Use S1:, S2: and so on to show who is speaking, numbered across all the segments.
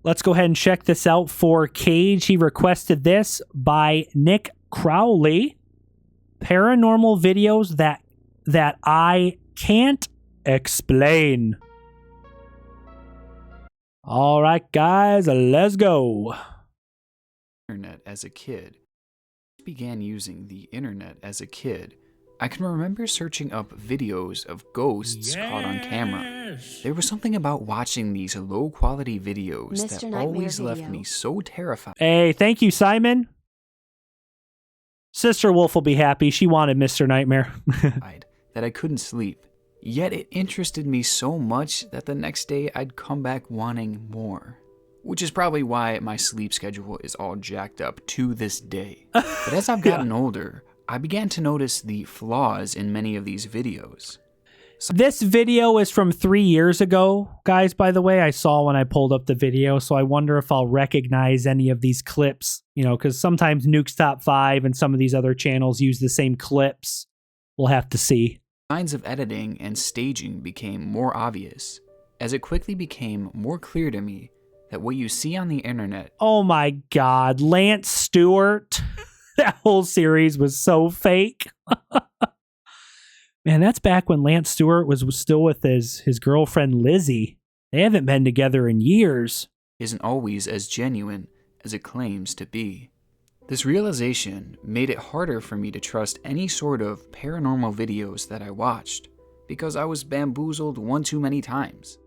S1: Let's go ahead and check this out for Cage. He requested this by Nick Crowley. Paranormal videos that I can't explain. All right, guys, let's go.
S2: Internet as a kid. I began using the internet as a kid. I can remember searching up videos of ghosts caught on camera. There was something about watching these low-quality videos that always left me so terrified.
S1: Hey, thank you, Simon. Sister Wolf will be happy. She wanted Mr. Nightmare.
S2: That I couldn't sleep. Yet it interested me so much that the next day I'd come back wanting more. Which is probably why my sleep schedule is all jacked up to this day. But as I've gotten older, I began to notice the flaws in many of these videos.
S1: This video is from 3 years ago, guys, by the way. I saw when I pulled up the video, so I wonder if I'll recognize any of these clips, you know, because sometimes Nuke's Top 5 and some of these other channels use the same clips. We'll have to see.
S2: Signs of editing and staging became more obvious, as it quickly became more clear to me that what you see on the internet...
S1: Oh my God, Lance Stewart. That whole series was so fake. Man, that's back when Lance Stewart was still with his girlfriend Lizzie. They haven't been together in years.
S2: Isn't always as genuine as it claims to be. This realization made it harder for me to trust any sort of paranormal videos that I watched, because I was bamboozled one too many times.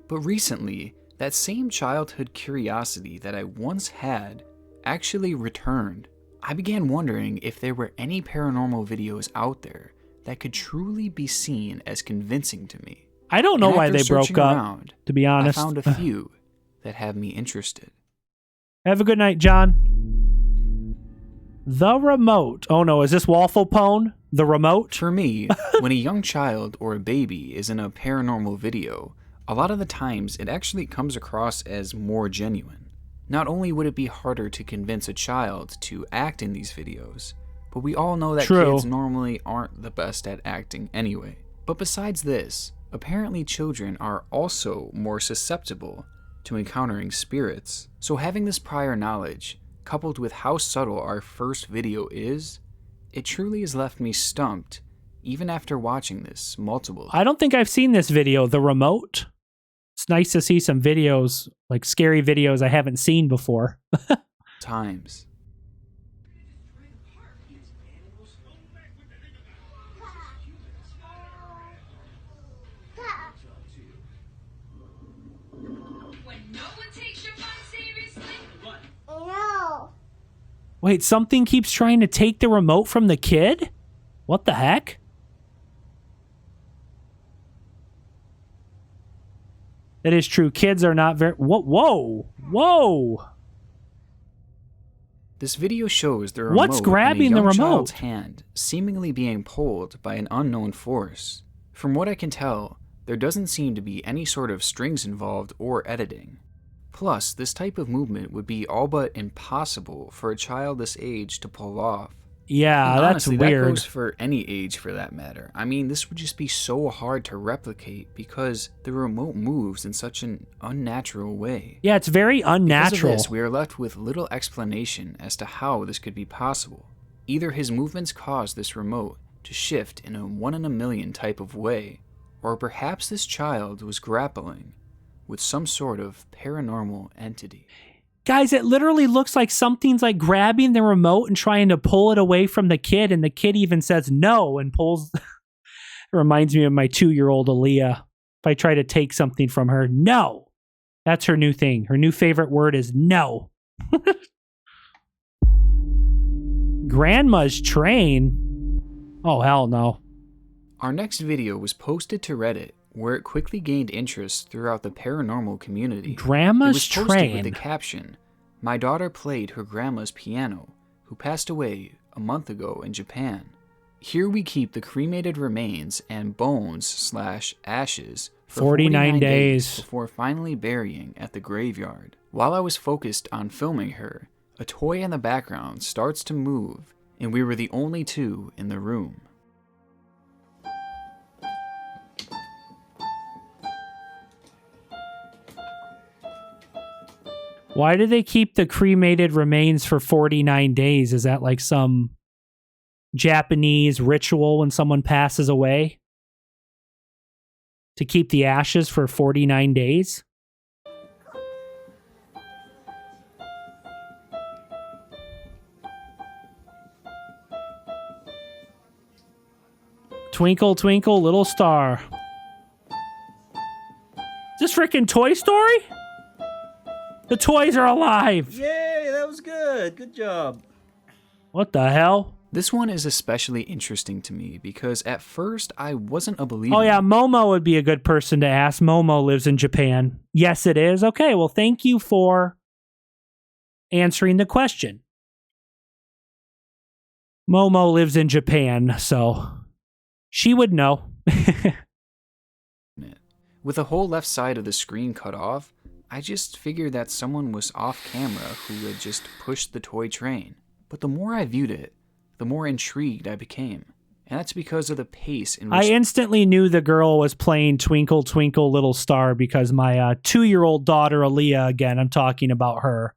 S2: But recently, that same childhood curiosity that I once had actually returned. I began wondering if there were any paranormal videos out there that could truly be seen as convincing to me.
S1: I don't know why they broke up, to be honest.
S2: I found a few that have me interested.
S1: Have a good night, John. The Remote. Oh no, is this Waffle Pone? The Remote?
S2: For me, when a young child or a baby is in a paranormal video, a lot of the times it actually comes across as more genuine. Not only would it be harder to convince a child to act in these videos, but we all know that kids normally aren't the best at acting anyway. But besides this, apparently children are also more susceptible to encountering spirits. So having this prior knowledge, coupled with how subtle our first video is, it truly has left me stumped, even after watching this multiple times.
S1: I don't think I've seen this video, The Remote. It's nice to see some videos, like scary videos I haven't seen before.
S2: times.
S1: Wait, something keeps trying to take the remote from the kid? What the heck? That is true. Kids are not very... Whoa! Whoa!
S2: This video shows the remote
S1: What's grabbing
S2: in a young
S1: the remote?
S2: child's hand, seemingly being pulled by an unknown force. From what I can tell, there doesn't seem to be any sort of strings involved or editing. Plus, this type of movement would be all but impossible for a child this age to pull off.
S1: Yeah,
S2: and
S1: that's
S2: honestly,
S1: weird.
S2: That goes for any age for that matter. I mean, this would just be so hard to replicate because the remote moves in such an unnatural way.
S1: Yeah, it's very unnatural.
S2: Because of this, we are left with little explanation as to how this could be possible. Either his movements caused this remote to shift in a 1 in a million type of way, or perhaps this child was grappling with some sort of paranormal entity.
S1: Guys, it literally looks like something's like grabbing the remote and trying to pull it away from the kid, and the kid even says no and pulls... It reminds me of my 2-year-old Aaliyah. If I try to take something from her, no! That's her new thing. Her new favorite word is no. Grandma's train? Oh, hell no.
S2: Our next video was posted to Reddit, where it quickly gained interest throughout the paranormal community.
S1: Grandma's
S2: It was posted
S1: train.
S2: with the caption, "My daughter played her grandma's piano, who passed away a month ago in Japan. Here we keep the cremated remains and bones/ashes for
S1: 49 days
S2: before finally burying at the graveyard." While I was focused on filming her, a toy in the background starts to move, and we were the only two in the room.
S1: Why do they keep the cremated remains for 49 days? Is that like some Japanese ritual when someone passes away? To keep the ashes for 49 days? Twinkle, twinkle, little star. Is this freaking Toy Story? The toys are alive!
S3: Yay, that was good. Good job.
S1: What the hell?
S2: This one is especially interesting to me because at first I wasn't a believer.
S1: Oh yeah, Momo would be a good person to ask. Momo lives in Japan. Yes, it is. Okay, well, thank you for answering the question. Momo lives in Japan, so she would know.
S2: With the whole left side of the screen cut off, I just figured that someone was off camera who had just pushed the toy train. But the more I viewed it, the more intrigued I became. And that's because of the pace in which...
S1: I instantly knew the girl was playing Twinkle, Twinkle, Little Star because my 2-year-old daughter, Aaliyah, again, I'm talking about her.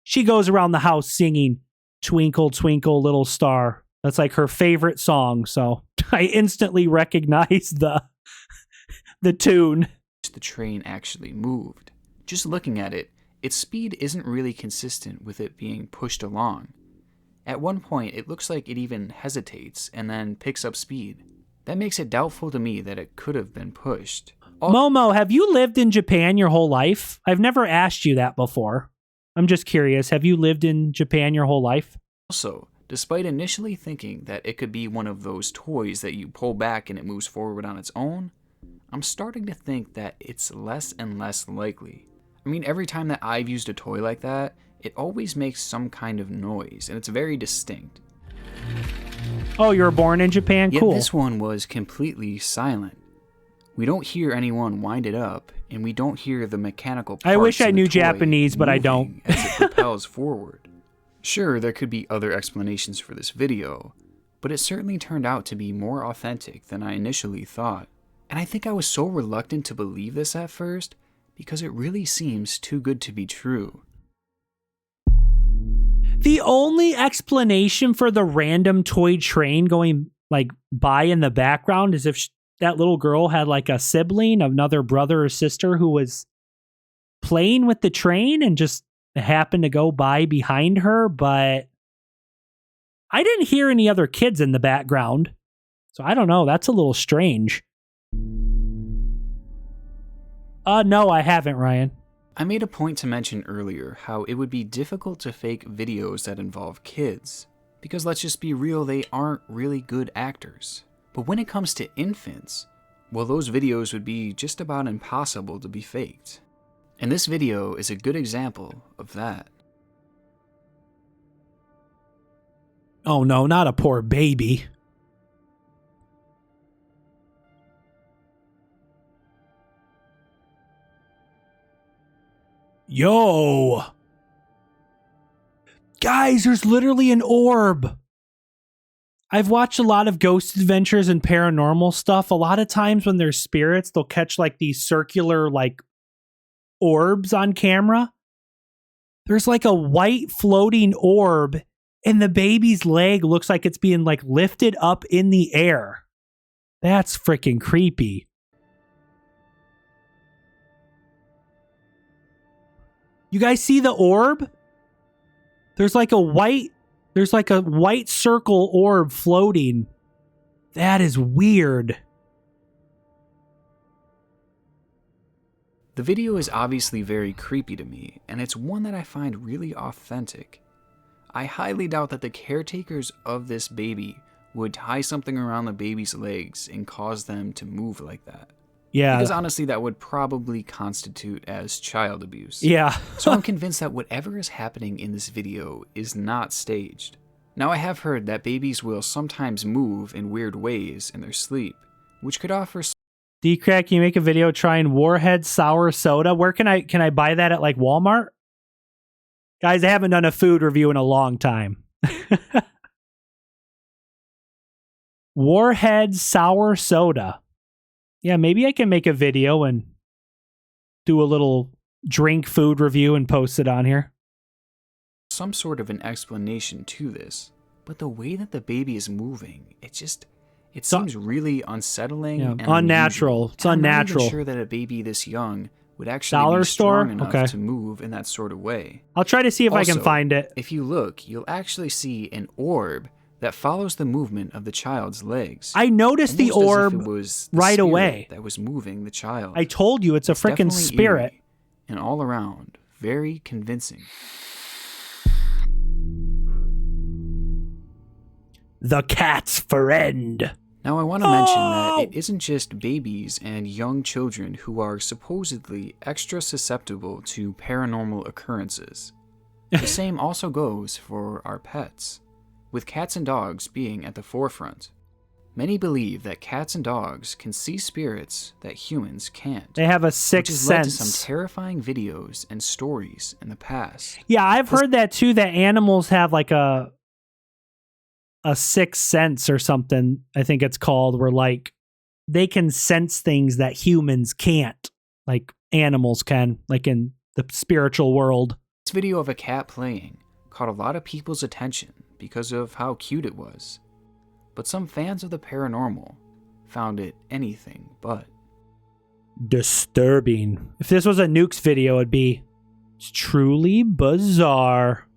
S1: She goes around the house singing Twinkle, Twinkle, Little Star. That's like her favorite song, so I instantly recognized the tune.
S2: The train actually moved. Just looking at it, its speed isn't really consistent with it being pushed along. At one point, it looks like it even hesitates and then picks up speed. That makes it doubtful to me that it could have been pushed.
S1: Momo, have you lived in Japan your whole life? I've never asked you that before. I'm just curious. Have you lived in Japan your whole life?
S2: Also, despite initially thinking that it could be one of those toys that you pull back and it moves forward on its own, I'm starting to think that it's less and less likely. I mean, every time that I've used a toy like that, it always makes some kind of noise, and it's very distinct.
S1: Oh, you were born in Japan?
S2: Yet
S1: Cool.
S2: This one was completely silent. We don't hear anyone wind it up, and we don't hear the mechanical parts
S1: I wish I
S2: of the
S1: knew
S2: toy
S1: Japanese, but I
S2: moving
S1: don't.
S2: as it propels forward. Sure, there could be other explanations for this video, but it certainly turned out to be more authentic than I initially thought. And I think I was so reluctant to believe this at first, because it really seems too good to be true.
S1: The only explanation for the random toy train going like by in the background is if that little girl had like a sibling, another brother or sister who was playing with the train and just happened to go by behind her. But I didn't hear any other kids in the background. So I don't know. That's a little strange. No, I haven't, Ryan.
S2: I made a point to mention earlier how it would be difficult to fake videos that involve kids, because let's just be real, they aren't really good actors. But when it comes to infants, well, those videos would be just about impossible to be faked. And this video is a good example of that.
S1: Oh no, not a poor baby. Yo! Guys, there's literally an orb. I've watched a lot of ghost adventures and paranormal stuff. A lot of times when there's spirits, they'll catch like these circular like orbs on camera. There's like a white floating orb and the baby's leg looks like it's being like lifted up in the air. That's freaking creepy. You guys see the orb? There's like a white circle orb floating. That is weird.
S2: The video is obviously very creepy to me, and it's one that I find really authentic. I highly doubt that the caretakers of this baby would tie something around the baby's legs and cause them to move like that.
S1: Yeah.
S2: Because honestly, that would probably constitute as child abuse.
S1: Yeah.
S2: So I'm convinced that whatever is happening in this video is not staged. Now, I have heard that babies will sometimes move in weird ways in their sleep, which could offer...
S1: DKRACK, can you make a video trying Warhead sour soda? Where can I buy that at like Walmart? Guys, I haven't done a food review in a long time. Warhead sour soda. Yeah, maybe I can make a video and do a little drink food review and post it on here.
S2: Some sort of an explanation to this, but the way that the baby is moving, it seems really unsettling and
S1: unnatural.
S2: unusual.
S1: It's unnatural.
S2: I'm not even sure that a baby this young would actually
S1: Dollar
S2: be strong
S1: store?
S2: enough
S1: Okay.
S2: to move in that sort of way.
S1: I'll try to see if I can
S2: Also,
S1: find it.
S2: If you look, you'll actually see an orb that follows the movement of the child's legs.
S1: I noticed the
S2: Almost as if
S1: orb
S2: it was the
S1: right
S2: spirit
S1: away.
S2: that was moving the child.
S1: I told you, it's a freaking
S2: Definitely
S1: spirit.
S2: eerie and all around, very convincing.
S1: The cat's friend.
S2: Now I want to mention that it isn't just babies and young children who are supposedly extra susceptible to paranormal occurrences. The same also goes for our pets, with cats and dogs being at the forefront. Many believe that cats and dogs can see spirits that humans can't.
S1: They have a
S2: which
S1: sixth
S2: has led to
S1: sense.
S2: some terrifying videos and stories in the past.
S1: Yeah, I've heard that too, that animals have like a sixth sense or something, I think it's called, where like they can sense things that humans can't, like animals can, like in the spiritual world.
S2: This video of a cat playing caught a lot of people's attention because of how cute it was. But some fans of the paranormal found it anything but.
S1: Disturbing. If this was a Nukes video, it'd be it's truly bizarre.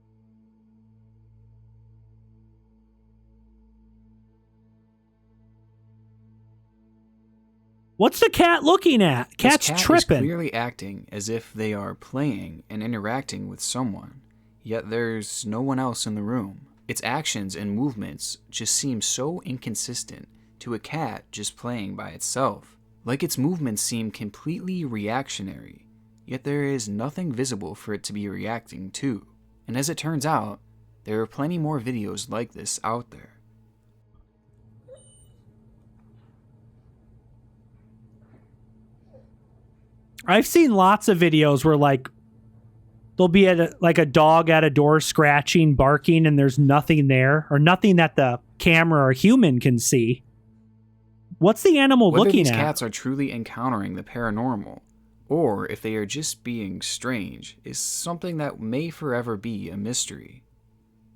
S1: What's the cat looking at? Cat's
S2: This cat
S1: tripping.
S2: is clearly acting as if they are playing and interacting with someone, yet there's no one else in the room. Its actions and movements just seem so inconsistent to a cat just playing by itself. Like its movements seem completely reactionary, yet there is nothing visible for it to be reacting to. And as it turns out, there are plenty more videos like this out there.
S1: I've seen lots of videos where like there'll be like a dog at a door scratching, barking, and there's nothing there, or nothing that the camera or human can see. What's the animal
S2: Whether
S1: looking
S2: these
S1: at?
S2: cats are truly encountering the paranormal, or if they are just being strange, is something that may forever be a mystery.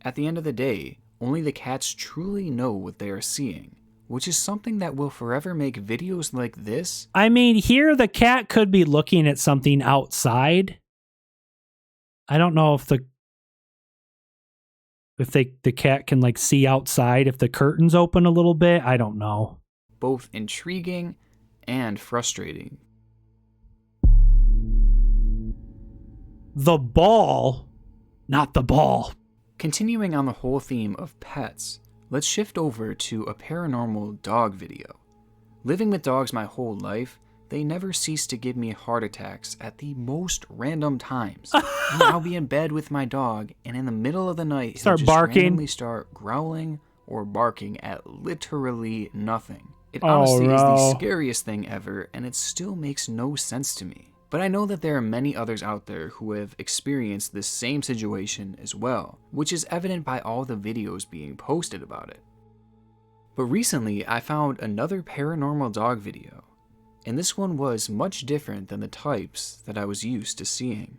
S2: At the end of the day, only the cats truly know what they are seeing, which is something that will forever make videos like this.
S1: I mean, here the cat could be looking at something outside. I don't know if the cat can like see outside if the curtains open a little bit. I don't know.
S2: Both intriguing and frustrating.
S1: The ball, not the ball.
S2: Continuing on the whole theme of pets, let's shift over to a paranormal dog video. Living with dogs my whole life, they never cease to give me heart attacks at the most random times. I'll be in bed with my dog, and in the middle of the night, he'll just randomly start growling or barking at literally nothing. It honestly is the scariest thing ever, and it still makes no sense to me. But I know that there are many others out there who have experienced this same situation as well, which is evident by all the videos being posted about it. But recently, I found another paranormal dog video, and this one was much different than the types that I was used to seeing.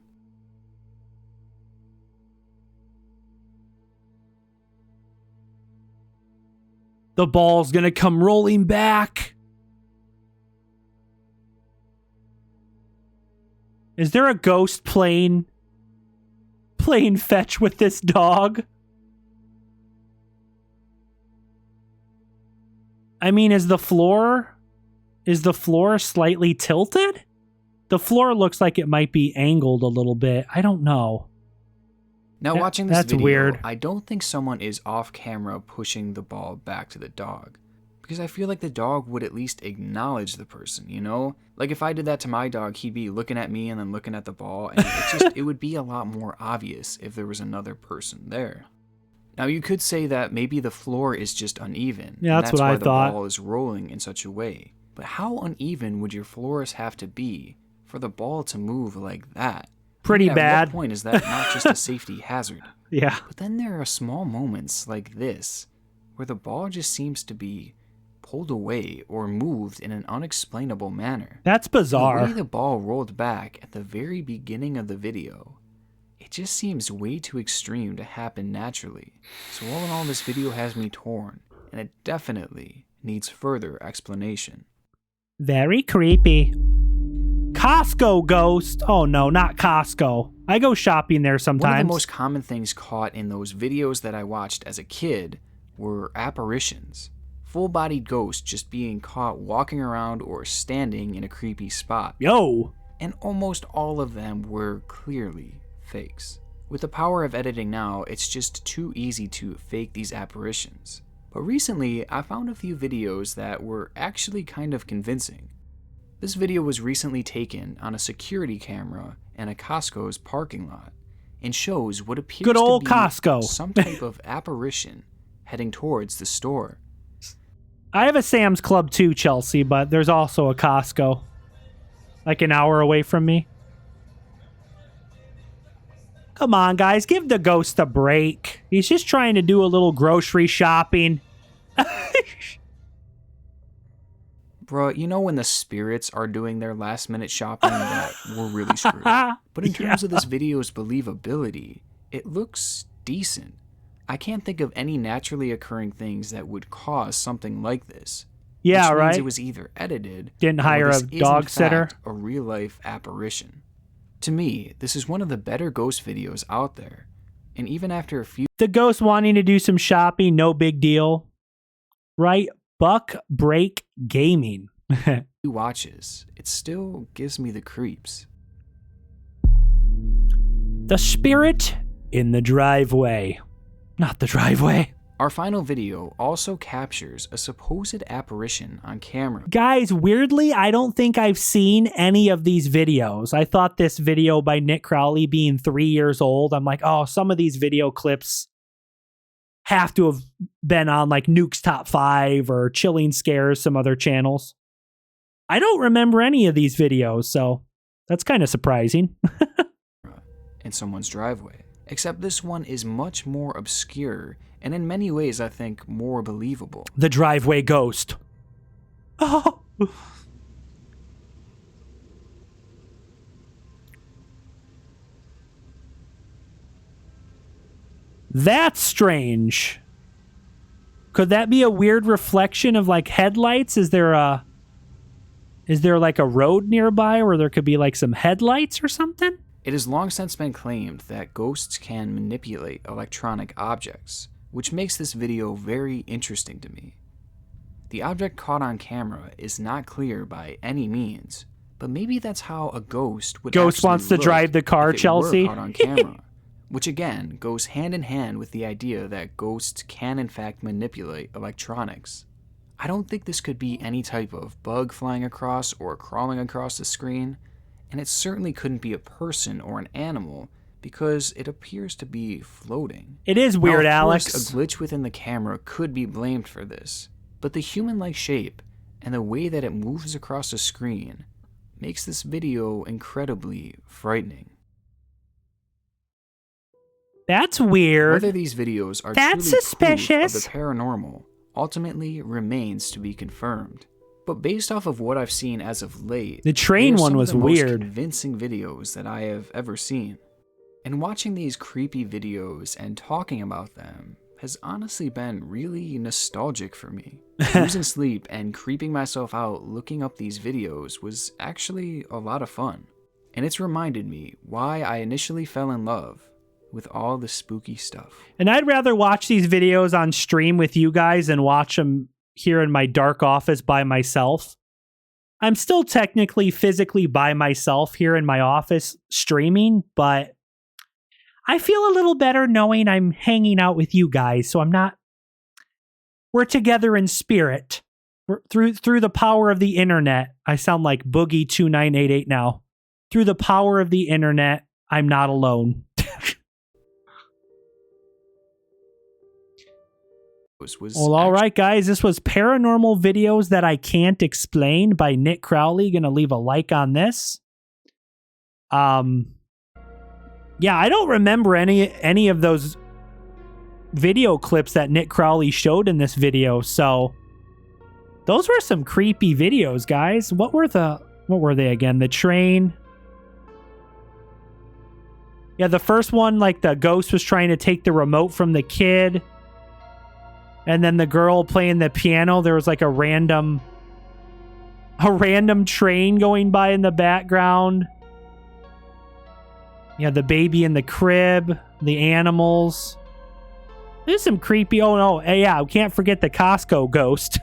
S1: The ball's gonna come rolling back. Is there a ghost playing fetch with this dog? I mean, is the floor slightly tilted? The floor looks like it might be angled a little bit. I don't know.
S2: Now watching this
S1: that's
S2: video,
S1: weird.
S2: I don't think someone is off camera pushing the ball back to the dog. Because I feel like the dog would at least acknowledge the person, you know? Like if I did that to my dog, he'd be looking at me and then looking at the ball, and it would be a lot more obvious if there was another person there. Now you could say that maybe the floor is just uneven.
S1: Yeah,
S2: and
S1: that's what
S2: why
S1: I thought.
S2: the ball is rolling in such a way. But how uneven would your floors have to be for the ball to move like that?
S1: Pretty
S2: At
S1: bad.
S2: what point is that not just a safety hazard?
S1: Yeah.
S2: But then there are small moments like this, where the ball just seems to be pulled away or moved in an unexplainable manner.
S1: That's bizarre.
S2: The way the ball rolled back at the very beginning of the video, it just seems way too extreme to happen naturally. So all in all, this video has me torn, and it definitely needs further explanation.
S1: Very creepy. Costco ghost. Oh no, not Costco. I go shopping there sometimes.
S2: One of the most common things caught in those videos that I watched as a kid were apparitions. Full-bodied ghosts just being caught walking around or standing in a creepy spot.
S1: Yo!
S2: And almost all of them were clearly fakes. With the power of editing now, it's just too easy to fake these apparitions. But recently, I found a few videos that were actually kind of convincing. This video was recently taken on a security camera in a Costco's parking lot and shows what appears
S1: Good old
S2: to be
S1: Costco.
S2: some type of apparition heading towards the store.
S1: I have a Sam's Club too, Chelsea, but there's also a Costco. Like an hour away from me. Come on, guys. Give the ghost a break. He's just trying to do a little grocery shopping.
S2: Bruh, you know when the spirits are doing their last-minute shopping that we're really screwed. But in terms of this video's believability, it looks decent. I can't think of any naturally occurring things that would cause something like this.
S1: Yeah,
S2: which means
S1: right?
S2: It was either edited
S1: Didn't
S2: or
S1: hire
S2: this
S1: a
S2: is, in
S1: dog sitter.
S2: fact, a real-life apparition. To me, this is one of the better ghost videos out there. And even after a few
S1: The ghost wanting to do some shopping, no big deal. Right? Buck Break Gaming.
S2: watches, it still gives me the creeps.
S1: The spirit in the driveway. Not the driveway.
S2: Our final video also captures a supposed apparition on camera.
S1: Guys, weirdly, I don't think I've seen any of these videos. I thought this video by Nick Crowley being 3 years old, I'm like, oh, some of these video clips have to have been on like Nuke's Top 5 or Chilling Scares, some other channels. I don't remember any of these videos, so that's kind of surprising.
S2: In someone's driveway. Except this one is much more obscure and in many ways I think more believable.
S1: The driveway ghost. Oh. That's strange. Could that be a weird reflection of like headlights? Is there like a road nearby where there could be like some headlights or something?
S2: It has long since been claimed that ghosts can manipulate electronic objects, which makes this video very interesting to me. The object caught on camera is not clear by any means, but maybe that's how a ghost would
S1: Ghost
S2: actually
S1: wants to
S2: look
S1: drive the car,
S2: if it
S1: Chelsea.
S2: were caught on camera, which again goes hand in hand with the idea that ghosts can in fact manipulate electronics. I don't think this could be any type of bug flying across or crawling across the screen, and it certainly couldn't be a person or an animal because it appears to be floating.
S1: It is weird,
S2: now, of
S1: Alex.
S2: course, a glitch within the camera could be blamed for this, but the human-like shape and the way that it moves across the screen makes this video incredibly frightening.
S1: That's weird.
S2: Whether these videos are
S1: That's
S2: truly
S1: suspicious.
S2: proof of the paranormal ultimately remains to be confirmed. But based off of what I've seen as of late,
S1: The train
S2: they are
S1: one
S2: some
S1: was
S2: of the most
S1: weird.
S2: convincing videos that I have ever seen. And watching these creepy videos and talking about them has honestly been really nostalgic for me. Losing sleep and creeping myself out looking up these videos was actually a lot of fun. And it's reminded me why I initially fell in love with all the spooky stuff.
S1: And I'd rather watch these videos on stream with you guys than watch them here in my dark office by myself. I'm still technically physically by myself here in my office streaming, but I feel a little better knowing I'm hanging out with you guys, so we're together in spirit. Through the power of the internet. I sound like Boogie 2988 now. Through the power of the internet, I'm not alone. Well, all right, guys. This was Paranormal Videos That I Can't Explain by Nick Crowley. Gonna leave a like on this. Yeah, I don't remember any of those video clips that Nick Crowley showed in this video, so Those were some creepy videos, guys. What were they again? The train. Yeah, the first one, like the ghost was trying to take the remote from the kid. And then the girl playing the piano, there was like a random train going by in the background. Yeah, the baby in the crib, the animals. There's some creepy. Oh no, yeah, we can't forget the Costco ghost.